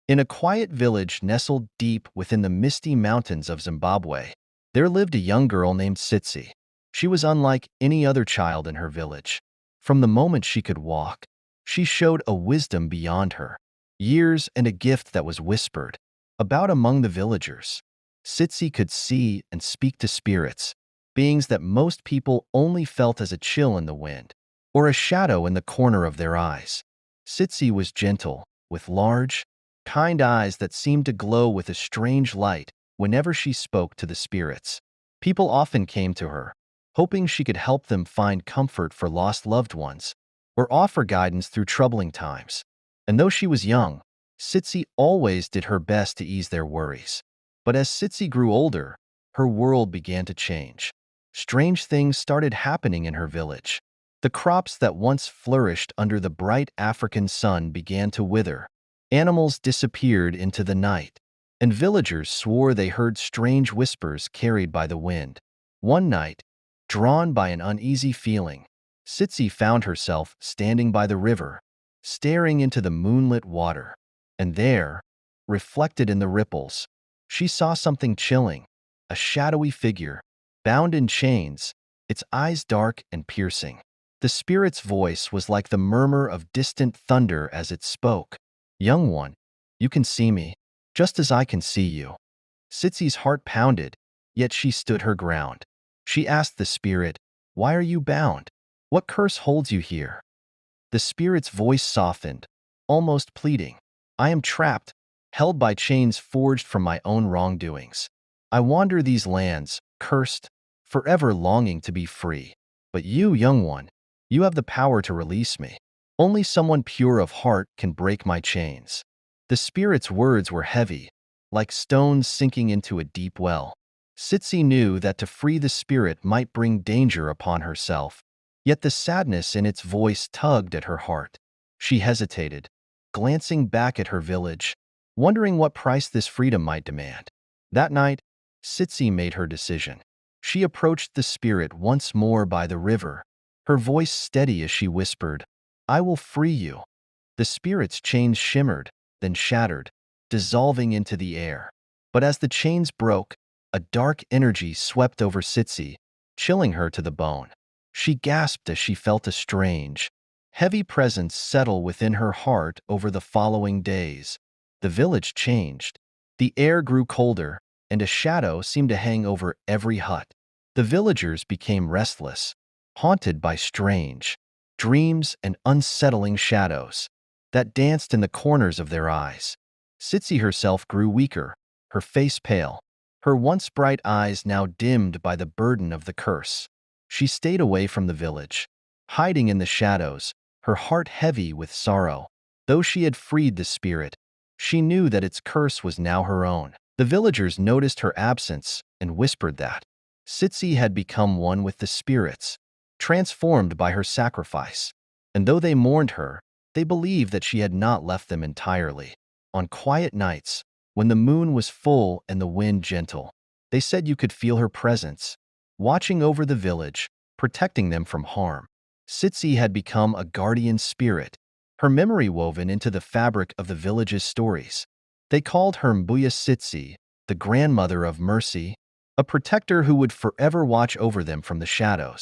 In a quiet village nestled deep within the misty mountains of Zimbabwe, there lived a young girl named Tsitsi. She was unlike any other child in her village. From the moment she could walk, she showed a wisdom beyond her years and a gift that was whispered about among the villagers. Tsitsi could see and speak to spirits, beings that most people only felt as a chill in the wind or a shadow in the corner of their eyes. Tsitsi was gentle, with large, kind eyes that seemed to glow with a strange light whenever she spoke to the spirits. People often came to her, hoping she could help them find comfort for lost loved ones or offer guidance through troubling times. And though she was young, Tsitsi always did her best to ease their worries. But as Tsitsi grew older, her world began to change. Strange things started happening in her village. The crops that once flourished under the bright African sun began to wither. Animals disappeared into the night, and villagers swore they heard strange whispers carried by the wind. One night, drawn by an uneasy feeling, Tsitsi found herself standing by the river, staring into the moonlit water. And there, reflected in the ripples, she saw something chilling, a shadowy figure, bound in chains, its eyes dark and piercing. The spirit's voice was like the murmur of distant thunder as it spoke. "Young one, you can see me, just as I can see you." Tsitsi's heart pounded, yet she stood her ground. She asked the spirit, "Why are you bound? What curse holds you here?" The spirit's voice softened, almost pleading. "I am trapped, held by chains forged from my own wrongdoings. I wander these lands, cursed, forever longing to be free. But you, young one, you have the power to release me. Only someone pure of heart can break my chains." The spirit's words were heavy, like stones sinking into a deep well. Tsitsi knew that to free the spirit might bring danger upon herself, yet the sadness in its voice tugged at her heart. She hesitated, glancing back at her village, wondering what price this freedom might demand. That night, Tsitsi made her decision. She approached the spirit once more by the river, her voice steady as she whispered, "I will free you." The spirit's chains shimmered, then shattered, dissolving into the air. But as the chains broke, a dark energy swept over Tsitsi, chilling her to the bone. She gasped as she felt a strange, heavy presence settle within her heart. Over the following days, the village changed. The air grew colder, and a shadow seemed to hang over every hut. The villagers became restless, haunted by strange dreams and unsettling shadows that danced in the corners of their eyes. Tsitsi herself grew weaker, her face pale, her once bright eyes now dimmed by the burden of the curse. She stayed away from the village, hiding in the shadows, her heart heavy with sorrow. Though she had freed the spirit, she knew that its curse was now her own. The villagers noticed her absence and whispered that Tsitsi had become one with the spirits, transformed by her sacrifice. And though they mourned her, they believed that she had not left them entirely. On quiet nights, when the moon was full and the wind gentle, they said you could feel her presence, watching over the village, protecting them from harm. Tsitsi had become a guardian spirit, her memory woven into the fabric of the village's stories. They called her Mbuya Tsitsi, the grandmother of mercy, a protector who would forever watch over them from the shadows.